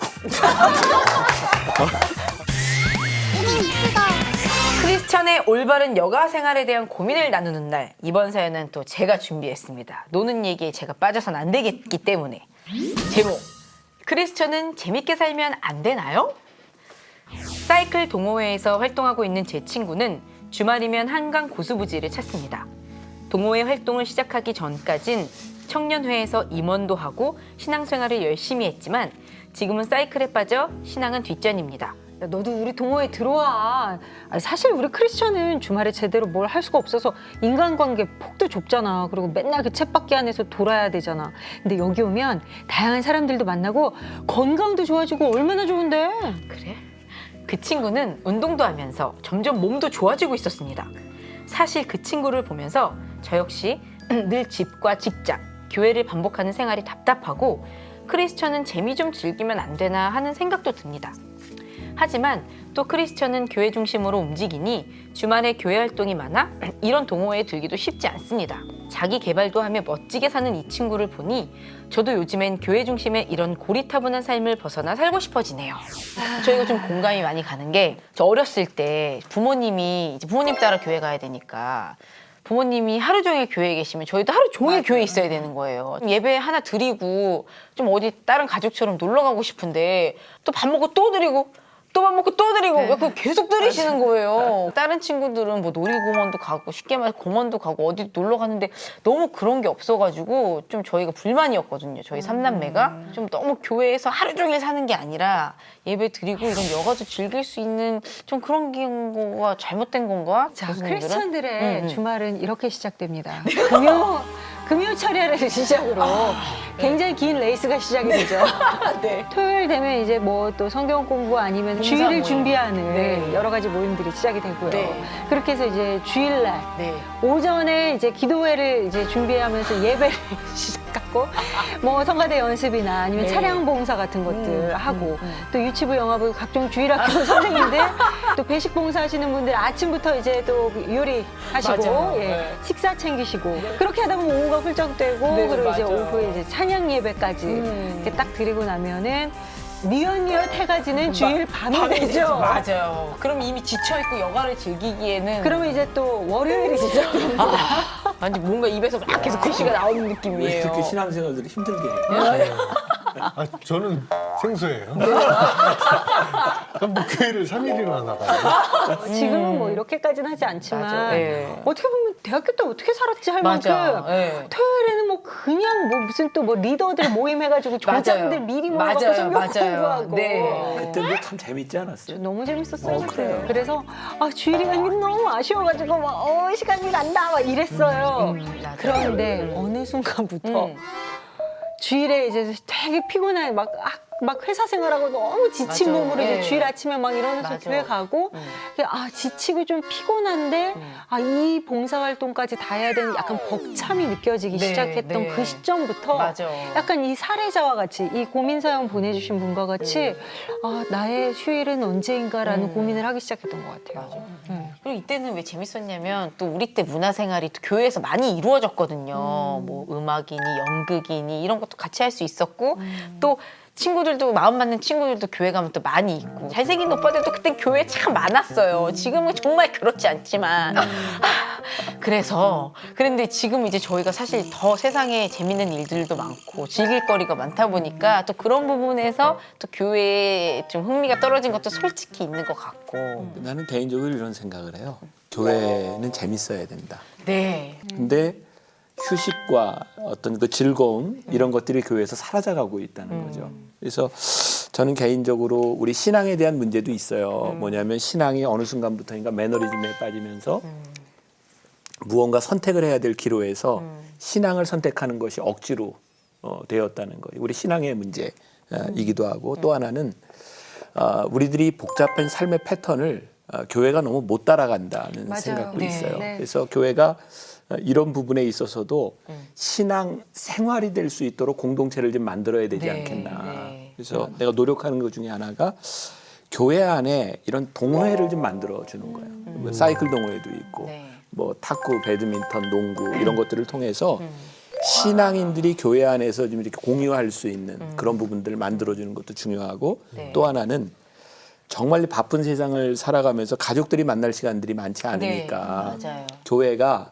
크리스천의 올바른 여가 생활에 대한 고민을 나누는 날, 이번 사연은 또 제가 준비했습니다. 노는 얘기에 제가 빠져선 안 되겠기 때문에. 제목, 크리스천은 재밌게 살면 안 되나요? 사이클 동호회에서 활동하고 있는 제 친구는 주말이면 한강 고수부지를 찾습니다. 동호회 활동을 시작하기 전까진 청년회에서 임원도 하고 신앙생활을 열심히 했지만 지금은 사이클에 빠져 신앙은 뒷전입니다. 야, 너도 우리 동호회 들어와. 아니, 사실 우리 크리스천은 주말에 제대로 뭘 할 수가 없어서 인간관계 폭도 좁잖아. 그리고 맨날 그 쳇바퀴 안에서 돌아야 되잖아. 근데 여기 오면 다양한 사람들도 만나고 건강도 좋아지고 얼마나 좋은데. 그래? 그 친구는 운동도 하면서 점점 몸도 좋아지고 있었습니다. 사실 그 친구를 보면서 저 역시 늘 집과 직장, 교회를 반복하는 생활이 답답하고 크리스천은 재미 좀 즐기면 안 되나 하는 생각도 듭니다. 하지만 또 크리스천은 교회 중심으로 움직이니 주말에 교회 활동이 많아 이런 동호회에 들기도 쉽지 않습니다. 자기 개발도 하며 멋지게 사는 이 친구를 보니 저도 요즘엔 교회 중심의 이런 고리타분한 삶을 벗어나 살고 싶어지네요. 저희가 좀 공감이 많이 가는 게 저 어렸을 때 부모님이 이제 부모님 따라 교회 가야 되니까 부모님이 하루 종일 교회에 계시면 저희도 하루 종일 교회에 있어야 되는 거예요. 예배 하나 드리고 좀 어디 다른 가족처럼 놀러 가고 싶은데 또 밥 먹고 또 드리고 또 밥 먹고 또 드리고 그거 계속 드리시는 거예요. 다른 친구들은 뭐 놀이공원도 가고 쉽게 말해서 공원도 가고 어디 놀러 가는데 너무 그런 게 없어가지고 좀 저희가 불만이었거든요. 저희 삼남매가 좀 너무 교회에서 하루 종일 사는 게 아니라 예배 드리고 이런 여가도 즐길 수 있는 좀 그런 거가 잘못된 건가? 자, 교수님들은? 크리스천들의 응. 주말은 이렇게 시작됩니다. 금요철야를 시작으로 굉장히 긴 레이스가 시작이 되죠. 네. 토요일 되면 이제 뭐 또 성경 공부 아니면 봉사 주일을 모임. 준비하는 네. 여러 가지 모임들이 시작이 되고요. 네. 그렇게 해서 이제 주일날 네. 오전에 이제 기도회를 이제 준비하면서 예배를 시작하고 뭐 성가대 연습이나 아니면 네. 차량 봉사 같은 것들 하고 또 유치부 영화부 각종 주일학교 선생님들 또 배식 봉사 하시는 분들 아침부터 이제 또 요리 하시고 맞아요. 예, 네. 식사 챙기시고 그렇게 하다 보면 오후가 훌쩍 되고 네, 그리고 이제 맞아요. 오후에 이제 찬양 예배까지 이렇게 딱 드리고 나면은 뉘엿뉘엿 해가지는 주일 밤이 되죠. 맞아요. 그럼 이미 지쳐있고 여가를 즐기기에는 그러면 이제 또 월요일이시죠. 완전 뭔가 입에서 막 계속 글씨가 나오는 왜 느낌이에요. 특히 신앙생활들이 힘들게 해요? 아, 저는 생소해요. 뭐 교회를 3일이나 나가요. 지금은 뭐 이렇게까지는 하지 않지만 맞아. 예. 어떻게 보면 대학교 때 어떻게 살았지 할 맞아. 만큼 예. 토요일에는 뭐 그냥 뭐 무슨 또 뭐 리더들 모임해가지고 조장들 미리 모아갖고 맞아요. 성경 공부하고 네. 그때도 참 재밌지 않았어요? 너무 재밌었어요. 그래요. 그래서 아, 주일이 가는 게 너무 아쉬워가지고 막 시간이 간다 막 이랬어요. 맞아요. 그런데 어느 순간부터 주일에 이제 되게 피곤해 막 회사 생활하고 너무 지친 맞아. 몸으로 이제 예. 주일 아침에 막 일어나서 맞아. 교회 가고 아 지치고 좀 피곤한데 아 이 봉사활동까지 다 해야 되는 약간 벅참이 느껴지기 네, 시작했던 네. 그 시점부터 맞아. 약간 이 사례자와 같이 이 고민 사연 보내주신 분과 같이 아 나의 휴일은 언제인가라는 고민을 하기 시작했던 것 같아요. 맞아. 네. 그리고 이때는 왜 재밌었냐면 또 우리 때 문화생활이 또 교회에서 많이 이루어졌거든요. 뭐 음악이니 연극이니 이런 것도 같이 할 수 있었고 또 친구들도 마음 맞는 친구들도 교회 가면 또 많이 있고 잘생긴 오빠들도 그땐 교회에 참 많았어요. 지금은 정말 그렇지 않지만 그래서 그런데 지금 이제 저희가 사실 더 세상에 재밌는 일들도 많고 즐길 거리가 많다 보니까 또 그런 부분에서 또 교회에 좀 흥미가 떨어진 것도 솔직히 있는 것 같고 나는 개인적으로 이런 생각을 해요. 교회는 재밌어야 된다. 네. 근데 휴식과 어떤 그 즐거움 이런 것들이 교회에서 사라져가고 있다는 거죠. 그래서 저는 개인적으로 우리 신앙에 대한 문제도 있어요. 뭐냐면 신앙이 어느 순간부터인가 매너리즘에 빠지면서 무언가 선택을 해야 될 기로에서 신앙을 선택하는 것이 억지로 되었다는 거예요. 우리 신앙의 문제이기도 하고 또 하나는 우리들이 복잡한 삶의 패턴을 교회가 너무 못 따라간다는 맞아요. 생각도 네, 있어요. 네. 그래서 교회가 이런 부분에 있어서도 신앙 생활이 될 수 있도록 공동체를 좀 만들어야 되지 네, 않겠나. 네. 그래서 내가 노력하는 것 중에 하나가 교회 안에 이런 동호회를 좀 만들어 주는 거예요. 뭐 사이클 동호회도 있고 네. 뭐 탁구, 배드민턴, 농구 이런 것들을 통해서 신앙인들이 교회 안에서 좀 이렇게 공유할 수 있는 그런 부분들을 만들어 주는 것도 중요하고 네. 또 하나는 정말 바쁜 세상을 살아가면서 가족들이 만날 시간들이 많지 않으니까 네, 맞아요. 교회가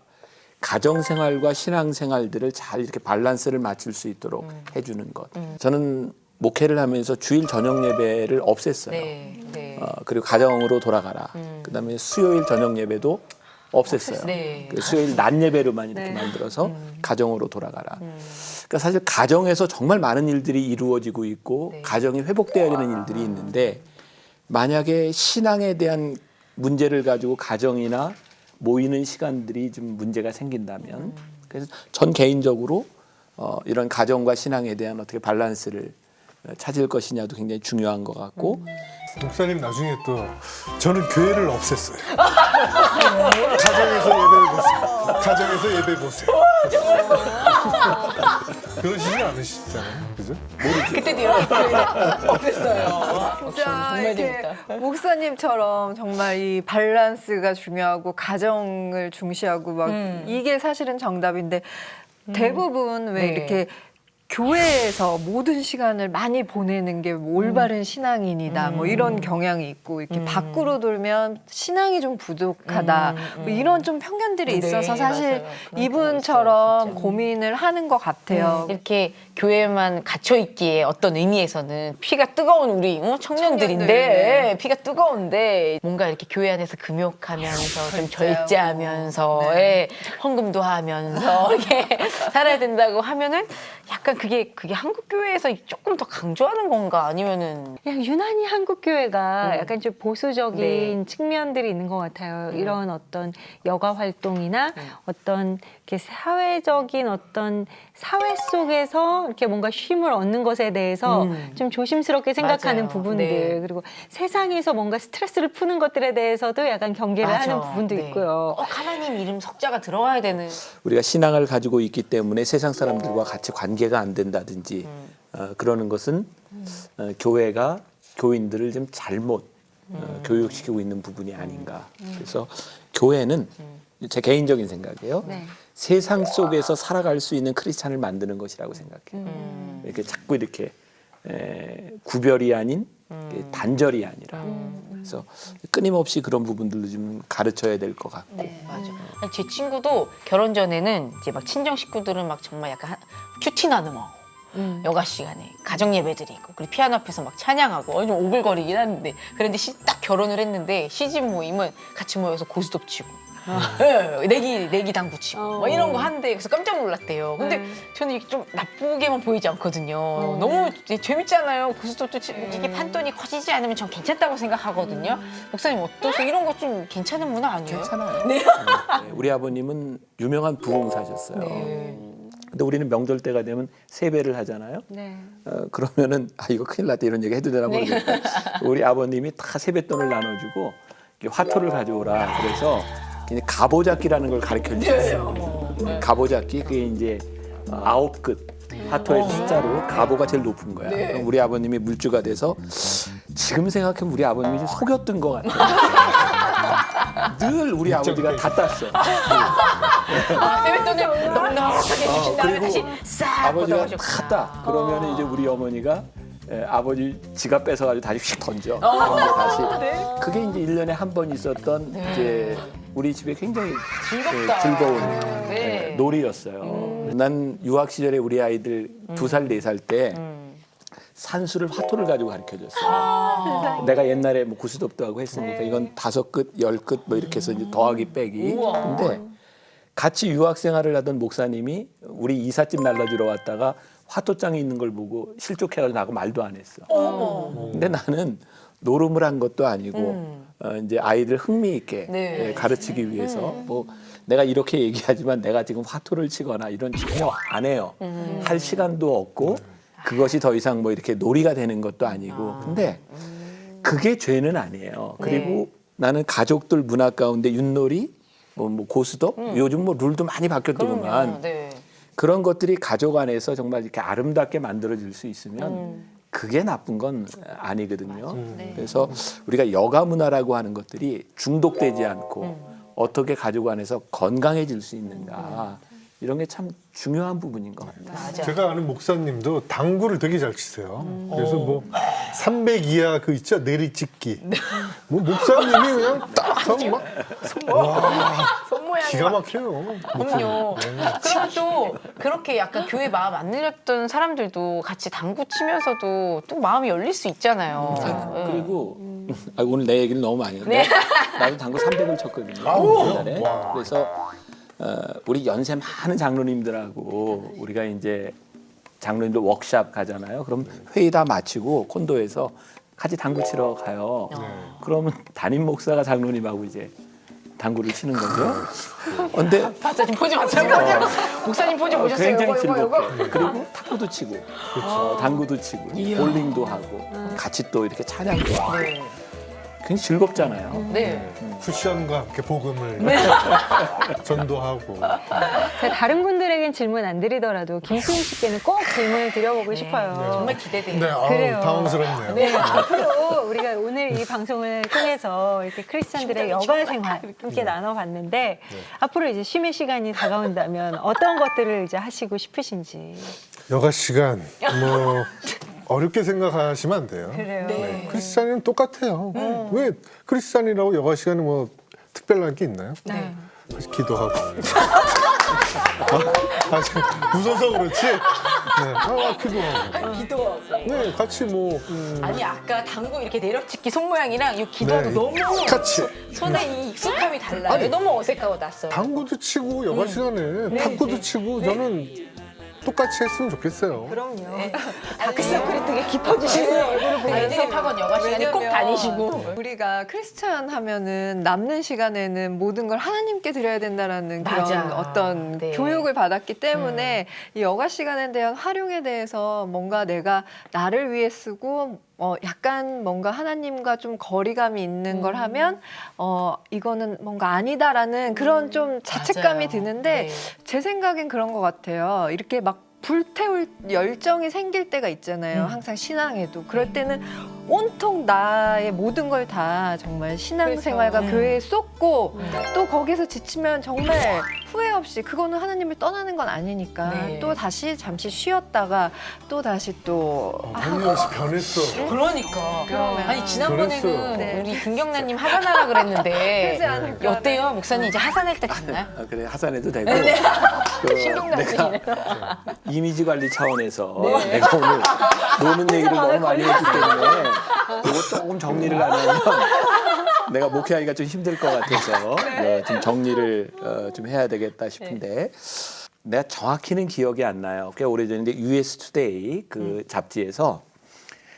가정생활과 신앙생활들을 잘 이렇게 밸런스를 맞출 수 있도록 해주는 것. 저는 목회를 하면서 주일 저녁 예배를 없앴어요. 네. 네. 그리고 가정으로 돌아가라. 그다음에 수요일 저녁 예배도 없앴어요. 네. 그 수요일 낮 예배로만 이렇게 만들어서 가정으로 돌아가라. 그러니까 사실 가정에서 정말 많은 일들이 이루어지고 있고 네. 가정이 회복돼야 되는 일들이 있는데 만약에 신앙에 대한 문제를 가지고 가정이나 모이는 시간들이 좀 문제가 생긴다면 그래서 전 개인적으로 이런 가정과 신앙에 대한 어떻게 밸런스를 찾을 것이냐도 굉장히 중요한 것 같고 목사님 나중에 또 저는 교회를 없앴어요. 가정에서 예배를 보세요. 가정에서 예배 보세요. 그러시지 않으시잖아요, 그죠? 그때도 이런 없었어요. 진짜 정말 이렇게 재밌다. 목사님처럼 정말 이 밸런스가 중요하고 가정을 중시하고 막 이게 사실은 정답인데 대부분 왜 네. 이렇게 교회에서 모든 시간을 많이 보내는 게 올바른 신앙인이다 뭐 이런 경향이 있고 이렇게 밖으로 돌면 신앙이 좀 부족하다 뭐 이런 좀 편견들이 네, 있어서 사실 맞아요. 그런 이분처럼 경향이 있어요, 고민을 하는 것 같아요. 이렇게 교회만 갇혀 있기에 어떤 의미에서는 피가 뜨거운 우리 청년들인데 청년들, 피가 뜨거운데 뭔가 이렇게 교회 안에서 금욕하면서 좀 절제하고. 절제하면서 네. 예, 헌금도 하면서 이렇게 살아야 된다고 하면은 약간 그게 한국 교회에서 조금 더 강조하는 건가 아니면은 그냥 유난히 한국 교회가 약간 좀 보수적인 네. 측면들이 있는 것 같아요. 이런 어떤 여가 활동이나 어떤 이렇게 사회적인 어떤 사회 속에서 이렇게 뭔가 쉼을 얻는 것에 대해서 좀 조심스럽게 생각하는 맞아요. 부분들 네. 그리고 세상에서 뭔가 스트레스를 푸는 것들에 대해서도 약간 경계를 맞아. 하는 부분도 네. 있고요. 꼭 하나님 이름 석자가 들어와야 되는 우리가 신앙을 가지고 있기 때문에 세상 사람들과 같이 관계가 안 된다든지 그러는 것은 교회가 교인들을 좀 잘못 교육시키고 있는 부분이 아닌가. 그래서 교회는 제 개인적인 생각이에요. 네. 세상 속에서 살아갈 수 있는 크리스찬을 만드는 것이라고 생각해요. 이렇게 자꾸 이렇게 구별이 아닌 단절이 아니라 그래서 끊임없이 그런 부분들도 좀 가르쳐야 될 것 같고 맞아. 아니, 제 친구도 결혼 전에는 이제 막 친정 식구들은 막 정말 약간 큐티 나는 여가 시간에 가정 예배 드리고 그리고 피아노 앞에서 막 찬양하고 좀 오글거리긴 하는데 그런데 딱 결혼을 했는데 시집 모임은 같이 모여서 고스톱 치고 예, 내기 당구 치고 막 이런 거 하는데 그래서 깜짝 놀랐대요. 근데 저는 이게 좀 나쁘게만 보이지 않거든요. 너무 재밌잖아요. 고스톱도 이게 판돈이 커지지 않으면 전 괜찮다고 생각하거든요. 목사님 어떠세요? 이런 거 좀 괜찮은 문화 아니에요? 괜찮아요. 네. 우리 아버님은 유명한 부흥사셨어요. 네. 근데 우리는 명절 때가 되면 세배를 하잖아요. 네. 그러면은 이거 큰일 났다 이런 얘기 해도 되나 모르겠다. 우리 아버님이 다 세뱃돈을 나눠주고 이렇게 화토를 가져오라 그래서 이제 가보잡기라는 걸 가르쳐 주셨어요. 가보잡기 그게 이제 9끝 화토의 숫자로 가보가 제일 높은 거야. 그럼 우리 아버님이 물주가 돼서 지금 생각하면 우리 아버님이 좀 속였던 것 같아요. 늘 우리 아버지가 다 땄어. 세뱃돈을 넉넉하게 주신 다음에 그리고 다시 싹 아버지가 걷어가셨구나. 다 그러면 이제 우리 어머니가 아버지 지갑 뺏어가지고 다시 휙 던져. 그런데 다시 그게 이제 1년에 한 번 있었던 이제 우리 집에 굉장히 즐겁다. 즐거운 네. 놀이였어요. 난 유학 시절에 우리 아이들 2살, 4살 때 산수를 화토를 가지고 가르쳐줬어요. 내가 옛날에 뭐 구스톱도 하고 했으니까 이건 5끝, 10끝 뭐 이렇게 해서 이제 더하기 빼기. 근데 같이 유학 생활을 하던 목사님이 우리 이삿짐 날라주러 왔다가 화토장이 있는 걸 보고 실족해가지고 나하고 말도 안 했어. 근데 나는 노름을 한 것도 아니고 이제 아이들 흥미 있게 네. 가르치기 위해서 뭐 내가 이렇게 얘기하지만 내가 지금 화토를 치거나 이런 전혀 안 해요. 할 시간도 없고 그것이 더 이상 뭐 이렇게 놀이가 되는 것도 아니고 근데 그게 죄는 아니에요. 그리고 나는 가족들 문화 가운데 윷놀이 뭐 고스톱 요즘 뭐 룰도 많이 바뀌었더구만. 그럼요. 네. 그런 것들이 가족 안에서 정말 이렇게 아름답게 만들어질 수 있으면 그게 나쁜 건 아니거든요. 그래서 우리가 여가 문화라고 하는 것들이 중독되지 않고 어떻게 가족 안에서 건강해질 수 있는가 이런 게 참 중요한 부분인 것 같아요. 맞아. 제가 아는 목사님도 당구를 되게 잘 치세요. 그래서 뭐 300 이하 그 있죠 내리찍기. 뭐 목사님이 그냥 딱 전 막 손모양이 기가 막혀요. 그럼요. 그리고 또 그렇게 약간 교회 마음 안 열렸던 사람들도 같이 당구 치면서도 또 마음이 열릴 수 있잖아요. 네. 그리고 오늘 내 얘기를 너무 많이 했는데 네. 나도 당구 300을 쳤거든요. 옛날에. 그래서 우리 연세 많은 장로님들하고 우리가 이제 장로님들 워크샵 가잖아요. 그럼 회의 다 마치고 콘도에서 같이 당구 치러 가요. 그러면 담임 목사가 장로님하고 이제 당구를 치는 거죠. 근데 박사님 포즈 봤어요? 목사님 포즈 보셨어요? 굉장히 이거, 즐겁게. 그리고 탁구도 치고, 당구도 치고, 볼링도 하고, 같이 또 이렇게 찬양도 하고. 네. 굉장히 즐겁잖아요. 네. 쿠션과 함께 복음을 전도하고. 제가 다른 분들에겐 질문 안 드리더라도 김수임 씨께는 꼭 질문을 드려보고 싶어요. 정말 기대돼요. 네, 아우, 그래요. 당황스럽네요. 네, 앞으로 우리가 오늘 이 방송을 통해서 이렇게 크리스찬들의 여가 생활 함께 나눠봤는데 앞으로 이제 쉼의 시간이 다가온다면 어떤 것들을 이제 하시고 싶으신지. 여가 시간 뭐 어렵게 생각하시면 안 돼요. 그래요. 네. 크리스찬이랑 똑같아요. 왜 크리스찬이라고 여가 시간에 뭐 특별한 게 있나요? 네. 기도하고. 웃어서 그렇지. 네. 기도하고. 기도하고. 네, 같이 뭐 아니 아까 당구 이렇게 내려찍기 손 모양이랑 이 기도하고 네. 너무 같이. 손에 이 익숙함이 달라요. 아니, 너무 어색하고 낯설어. 당구도 치고 여가 시간에 탁구도 치고 저는 똑같이 했으면 좋겠어요. 그럼요. 다크서클이 되게 깊어지시는 얼굴을 보면서 애들이 학원 여가 시간에 꼭 왜냐면 다니시고. 우리가 크리스찬 하면은 남는 시간에는 모든 걸 하나님께 드려야 된다라는 그런 맞아. 어떤 네. 교육을 받았기 때문에 이 여가 시간에 대한 활용에 대해서 뭔가 내가 나를 위해 쓰고 약간 뭔가 하나님과 좀 거리감이 있는 걸 하면 이거는 뭔가 아니다라는 그런 좀 자책감이 맞아요. 드는데 네. 제 생각엔 그런 것 같아요. 이렇게 막 불태울 열정이 생길 때가 있잖아요. 항상 신앙에도. 그럴 때는 온통 나의 모든 걸 다 정말 신앙생활과 교회에 쏟고 또 거기서 지치면 정말 후회 없이 그거는 하나님을 떠나는 건 아니니까 네. 또 다시 잠시 쉬었다가 또 다시 또 한영 씨 변했어. 그러니까. 그러면. 아니 지난번에는 그랬어요. 네. 우리 김경란님 하산하라 그랬는데 그러지 않을까. 어때요? 목사님 이제 하산할 때 됐나요? 그래 하산해도 되고 신경 내가 쓰시네. 이미지 관리 차원에서 내가 오늘 노는 얘기를 너무 많이 했기 때문에 이거 조금 정리를 안 하면 내가 목회하기가 좀 힘들 것 같아서 좀 정리를 좀 해야 되겠다 싶은데 내가 정확히는 기억이 안 나요. 꽤 오래전인데 US Today 그 잡지에서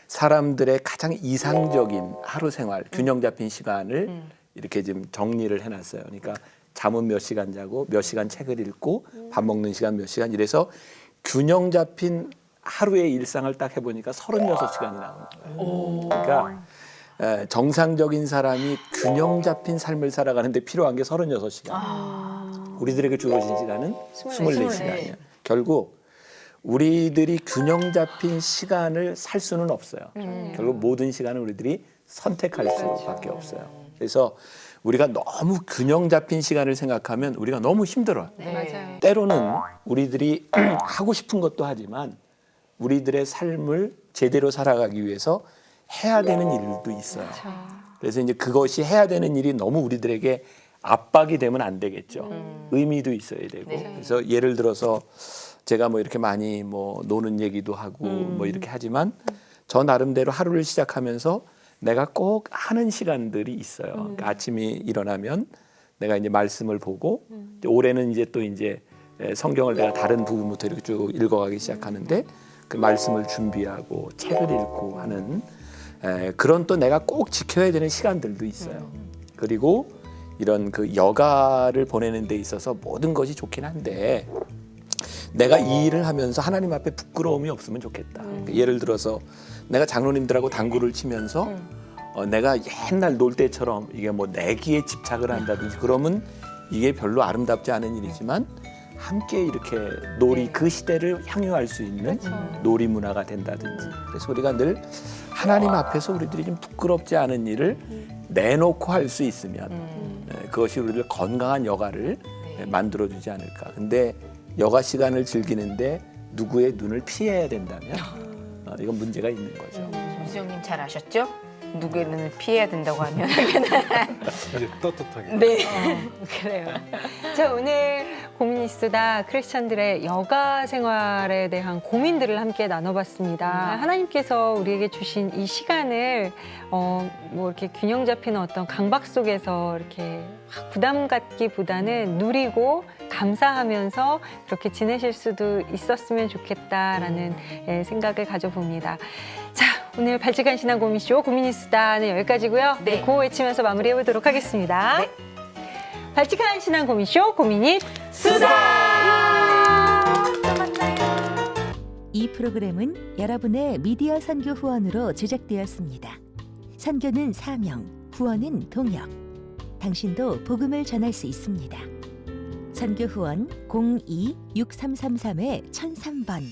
사람들의 가장 이상적인 하루 생활, 균형 잡힌 시간을 이렇게 좀 정리를 해놨어요. 그러니까 잠은 몇 시간 자고 몇 시간 책을 읽고 밥 먹는 시간 몇 시간 이래서 균형 잡힌 하루의 일상을 딱 해보니까 36시간이 나오는 거예요. 그러니까 정상적인 사람이 균형 잡힌 삶을 살아가는데 필요한 게 36시간. 우리들에게 주어진 시간은 24시간이에요. 결국 우리들이 균형 잡힌 시간을 살 수는 없어요. 결국 모든 시간을 우리들이 선택할 수밖에 없어요. 그래서 우리가 너무 균형 잡힌 시간을 생각하면 우리가 너무 힘들어요. 맞아요. 때로는 우리들이 하고 싶은 것도 하지만 우리들의 삶을 제대로 살아가기 위해서 해야 되는 일도 있어요. 그래서 이제 그것이 해야 되는 일이 너무 우리들에게 압박이 되면 안 되겠죠. 의미도 있어야 되고. 그래서 예를 들어서 제가 뭐 이렇게 많이 뭐 노는 얘기도 하고 뭐 이렇게 하지만 저 나름대로 하루를 시작하면서 내가 꼭 하는 시간들이 있어요. 그러니까 아침에 일어나면 내가 이제 말씀을 보고 이제 올해는 이제 또 이제 성경을 내가 다른 부분부터 이렇게 쭉 읽어가기 시작하는데 그 말씀을 준비하고 책을 읽고 하는 그런 또 내가 꼭 지켜야 되는 시간들도 있어요. 그리고 이런 그 여가를 보내는 데 있어서 모든 것이 좋긴 한데 내가 이 일을 하면서 하나님 앞에 부끄러움이 없으면 좋겠다. 그러니까 예를 들어서 내가 장로님들하고 당구를 치면서 내가 옛날 놀 때처럼 이게 뭐 내기에 집착을 한다든지 그러면 이게 별로 아름답지 않은 일이지만 함께 이렇게 놀이 그 시대를 향유할 수 있는 놀이 문화가 된다든지 그래서 우리가 늘 하나님 앞에서 우리들이 좀 부끄럽지 않은 일을 내놓고 할 수 있으면 그것이 우리를 건강한 여가를 만들어주지 않을까. 근데 여가 시간을 즐기는데 누구의 눈을 피해야 된다면 이건 문제가 있는 거죠. 김수영님 잘 아셨죠? 누구는 피해야 된다고 하면 이제 떳떳하게. 네. 그래요. 자, 오늘 고민이수다 크리스찬들의 여가 생활에 대한 고민들을 함께 나눠봤습니다. 하나님께서 우리에게 주신 이 시간을 뭐 이렇게 균형 잡히는 어떤 강박 속에서 이렇게 막 부담 갖기보다는 누리고 감사하면서 그렇게 지내실 수도 있었으면 좋겠다라는 생각을 가져봅니다. 자, 오늘 발칙한신앙 고민쇼 고민이수다는 여기까지고요. 네. 구호 외치면서 마무리해보도록 하겠습니다. 네. 발칙한 신앙 고민쇼 고민이 이 프로그램은 여러분의 미디어 선교 후원으로 제작되었습니다. 선교는 사명, 후원은 동역. 당신도 복음을 전할 수 있습니다. 선교 후원 02-6333-1003번